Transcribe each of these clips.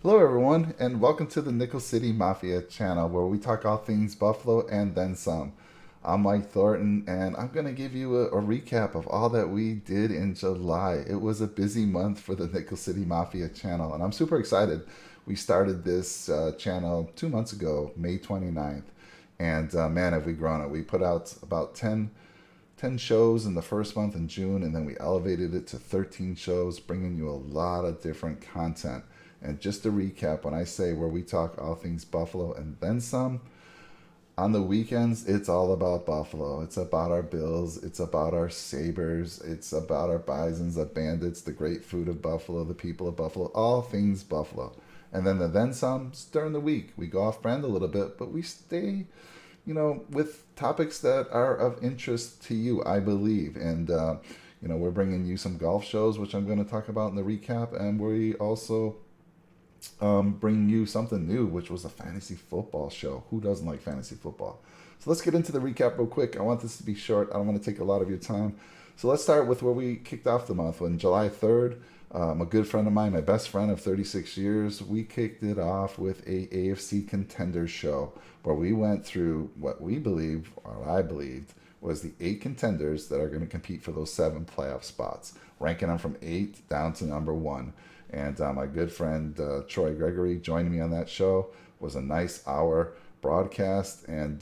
Hello, everyone, and welcome to the Nickel City Mafia channel where we talk all things Buffalo and then some. I'm Mike Thornton, and I'm going to give you a recap of all that we did in July. It was a busy month for the Nickel City Mafia channel, and I'm super excited. We started this channel 2 months ago, May 29th, and man, have we grown it. We put out about 10 shows in the first month in June, and then we elevated it to 13 shows, bringing you a lot of different content. And just to recap, when I say where we talk all things Buffalo and then some, on the weekends, it's all about Buffalo. It's about our Bills. It's about our Sabres. It's about our Bisons, the Bandits, the great food of Buffalo, the people of Buffalo, all things Buffalo. And then the then somes during the week. We go off brand a little bit, but we stay, with topics that are of interest to you, I believe. And, we're bringing you some golf shows, which I'm going to talk about in the recap. And we also bring you something new, which was a fantasy football show. Who doesn't like fantasy football? So let's get into the recap real quick. I want this to be short. I don't want to take a lot of your time. So let's start with where we kicked off the month. On July 3rd, a good friend of mine, my best friend of 36 years, we kicked it off with a AFC Contenders show where we went through what we believe, or I believed, was the 8 contenders that are going to compete for those 7 playoff spots, ranking them from 8 down to number 1. And my good friend Troy Gregory joined me on that show. It was a nice hour broadcast, and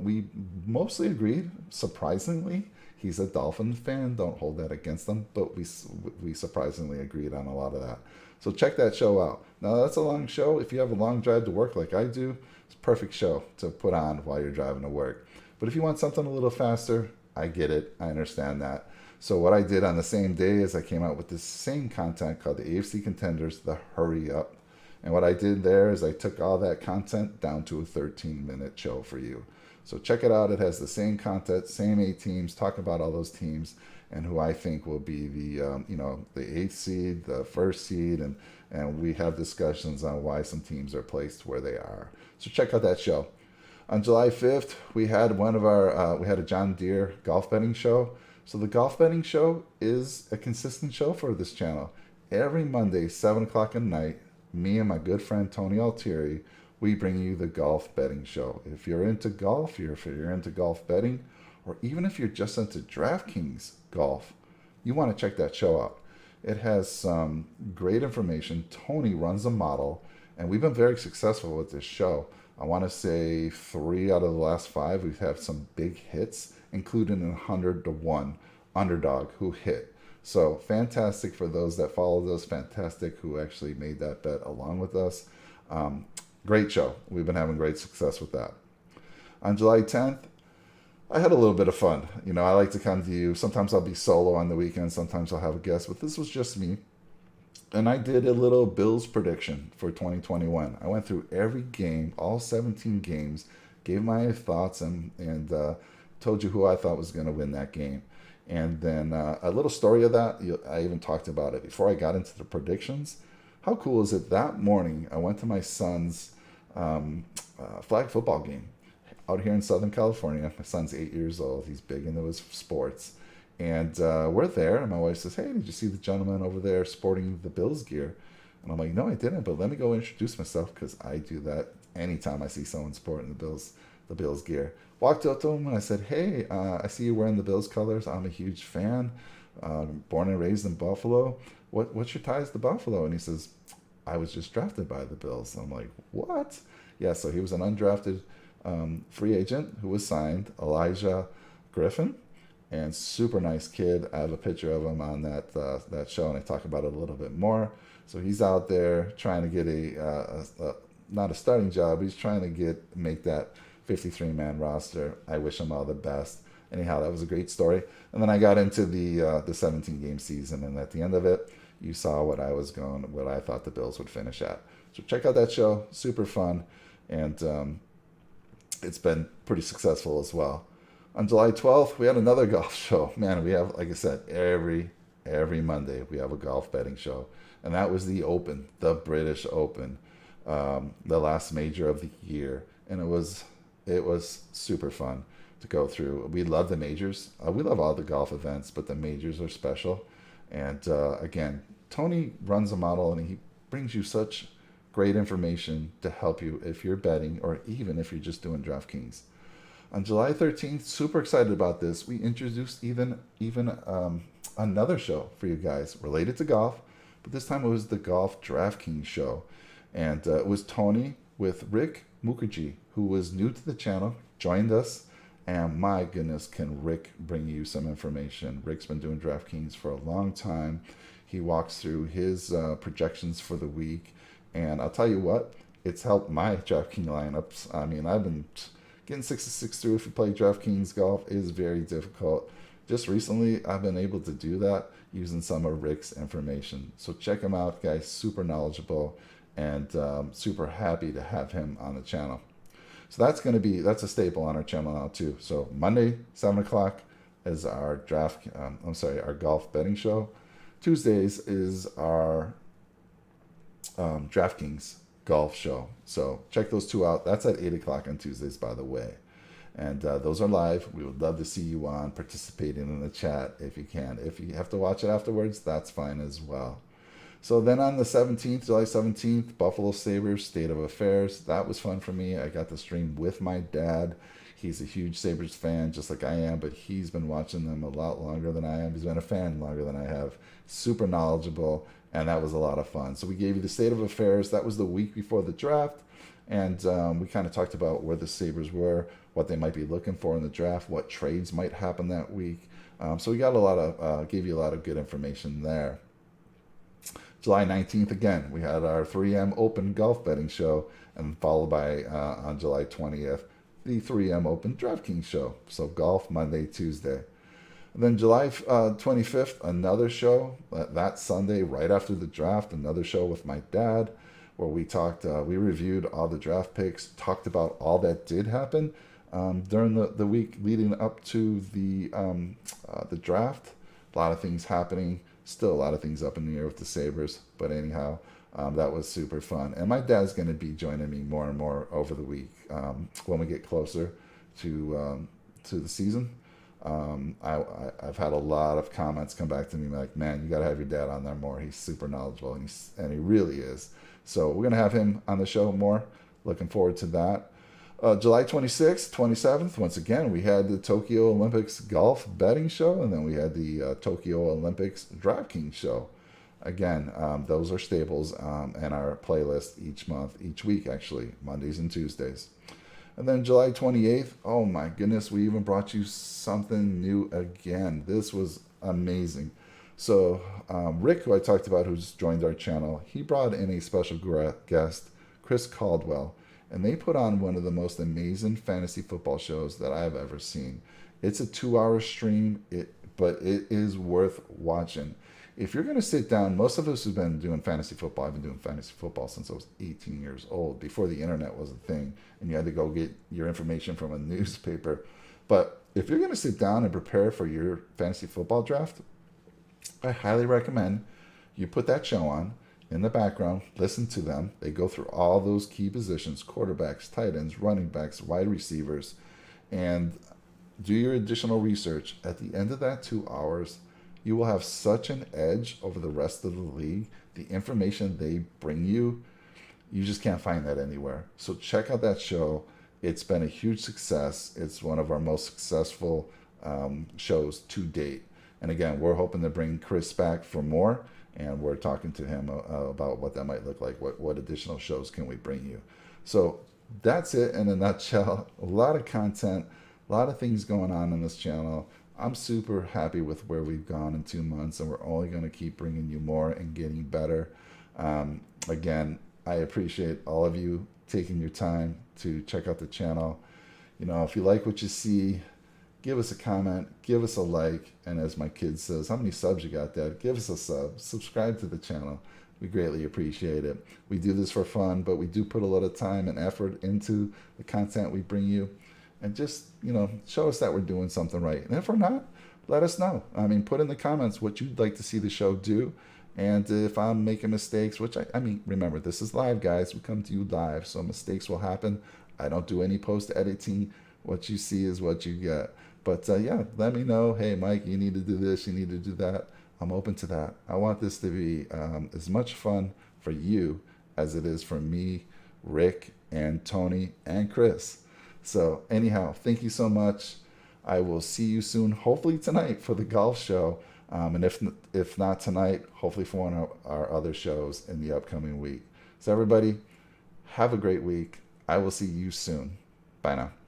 we mostly agreed. Surprisingly, he's a Dolphins fan. Don't hold that against him, but we surprisingly agreed on a lot of that. So check that show out. Now that's a long show. If you have a long drive to work like I do, it's a perfect show to put on while you're driving to work. But if you want something a little faster, I get it. I understand that. So what I did on the same day is I came out with this same content called the AFC Contenders, the Hurry Up. And what I did there is I took all that content down to a 13-minute show for you. So check it out. It has the same content, same 8 teams, talk about all those teams and who I think will be the 8th seed, the 1st seed, and we have discussions on why some teams are placed where they are. So check out that show. On July 5th, we had we had a John Deere golf betting show. So the golf betting show is a consistent show for this channel. Every Monday, 7 o'clock at night, me and my good friend Tony Altieri, we bring you the golf betting show. If you're into golf, if you're into golf betting, or even if you're just into DraftKings golf, you want to check that show out. It has some great information. Tony runs a model, and we've been very successful with this show. I want to say 3 out of the last 5, we've had some big hits, including a 100-to-1 underdog who hit. So fantastic for those that followed us. Fantastic who actually made that bet along with us. Great show. We've been having great success with that. On July 10th, I had a little bit of fun. I like to come to you. Sometimes I'll be solo on the weekend. Sometimes I'll have a guest, but this was just me. And I did a little Bills prediction for 2021. I went through every game, all 17 games, gave my thoughts, and told you who I thought was going to win that game. And then a little story of that, I even talked about it before I got into the predictions. How cool is it? That morning, I went to my son's flag football game out here in Southern California. My son's 8 years old. He's big into his sports. And we're there, and my wife says, "Hey, did you see the gentleman over there sporting the Bills gear?" And I'm like, "No, I didn't, but let me go introduce myself," because I do that anytime I see someone sporting the Bills gear. Walked up to him and I said, "Hey, I see you wearing the Bills colors. I'm a huge fan. Born and raised in Buffalo. What's your ties to Buffalo?" And he says, "I was just drafted by the Bills." And I'm like, "What?" Yeah, so he was an undrafted free agent who was signed, Elijah Griffin, and super nice kid. I have a picture of him on that show, and I talk about it a little bit more. So he's out there trying to get not a starting job. He's trying to make that 53-man roster. I wish him all the best. Anyhow, that was a great story. And then I got into the 17-game season, and at the end of it, you saw what I thought the Bills would finish at. So check out that show. Super fun, and it's been pretty successful as well. On July 12th, we had another golf show. Man, we have, like I said, every Monday we have a golf betting show, and that was the Open, the British Open, the last major of the year, and it was super fun to go through. We love the majors. We love all the golf events, but the majors are special. And again, Tony runs a model, and he brings you such Great information to help you if you're betting or even if you're just doing DraftKings. On July 13th, super excited about this. We introduced even another show for you guys related to golf, but this time it was the Golf DraftKings show. And it was Tony with Rick Mukherjee, who was new to the channel, joined us. And my goodness, can Rick bring you some information? Rick's been doing DraftKings for a long time. He walks through his projections for the week. And I'll tell you what, it's helped my DraftKings lineups. I mean, I've been getting 6 to 6 through. If you play DraftKings golf, is very difficult. Just recently, I've been able to do that using some of Rick's information. So check him out, guys. Super knowledgeable and super happy to have him on the channel. So that's a staple on our channel now too. So Monday, 7 o'clock is our our golf betting show. Tuesdays is our DraftKings golf show. So check those two out. That's at 8 o'clock on Tuesdays, by the way. And those are live. We would love to see you on participating in the chat if you can. If you have to watch it afterwards, that's fine as well. So then on the 17th, July 17th, Buffalo Sabres State of Affairs. That was fun for me. I got to stream with my dad. He's a huge Sabres fan, just like I am, but he's been watching them a lot longer than I am. He's been a fan longer than I have. Super knowledgeable, and that was a lot of fun. So we gave you the State of Affairs. That was the week before the draft, and we kind of talked about where the Sabres were, what they might be looking for in the draft, what trades might happen that week. So we got gave you a lot of good information there. July 19th, again, we had our 3M Open golf betting show, and followed by, on July 20th, the 3M Open DraftKings show. So golf Monday, Tuesday. And then July 25th, another show. That Sunday, right after the draft, another show with my dad, where we reviewed all the draft picks, talked about all that did happen during the week leading up to the draft. A lot of things happening. Still a lot of things up in the air with the Sabres. But anyhow, that was super fun. And my dad's going to be joining me more and more over the week when we get closer to the season. I've had a lot of comments come back to me like, man, you got to have your dad on there more. He's super knowledgeable, and he really is. So we're going to have him on the show more. Looking forward to that. July 26th, 27th, once again, we had the Tokyo Olympics golf betting show, and then we had the Tokyo Olympics DraftKings show. Again, those are staples in our playlist each week, actually, Mondays and Tuesdays. And then July 28th, oh my goodness, we even brought you something new again. This was amazing. So Rick, who I talked about, who's joined our channel, he brought in a special guest, Chris Caldwell. And they put on one of the most amazing fantasy football shows that I've ever seen. It's a 2-hour stream, but it is worth watching. If you're going to sit down, most of us who've been doing fantasy football, I've been doing fantasy football since I was 18 years old, before the internet was a thing, and you had to go get your information from a newspaper. But if you're going to sit down and prepare for your fantasy football draft, I highly recommend you put that show on. In the background, listen to them. They go through all those key positions: quarterbacks, tight ends, running backs, wide receivers, and do your additional research. At the end of that 2 hours, you will have such an edge over the rest of the league. The information they bring you, you just can't find that anywhere. So check out that show. It's been a huge success. It's one of our most successful shows to date. And again, we're hoping to bring Chris back for more. And we're talking to him about what that might look like. What additional shows can we bring you? So that's it in a nutshell. A lot of content, a lot of things going on this channel. I'm super happy with where we've gone in 2 months, and we're only going to keep bringing you more and getting better. Again, I appreciate all of you taking your time to check out the channel. You know, if you like what you see, give us a comment, give us a like, and as my kid says, how many subs you got, Dad? Give us a sub. Subscribe to the channel. We greatly appreciate it. We do this for fun, but we do put a lot of time and effort into the content we bring you. And just, you know, show us that we're doing something right. And if we're not, let us know. I mean, put in the comments what you'd like to see the show do. And if I'm making mistakes, which I mean, remember, this is live, guys. We come to you live, so mistakes will happen. I don't do any post-editing. What you see is what you get. But yeah, let me know. Hey, Mike, you need to do this. You need to do that. I'm open to that. I want this to be as much fun for you as it is for me, Rick, and Tony, and Chris. So, anyhow, thank you so much. I will see you soon, hopefully tonight for the golf show. And if not tonight, hopefully for one of our other shows in the upcoming week. So, everybody, have a great week. I will see you soon. Bye now.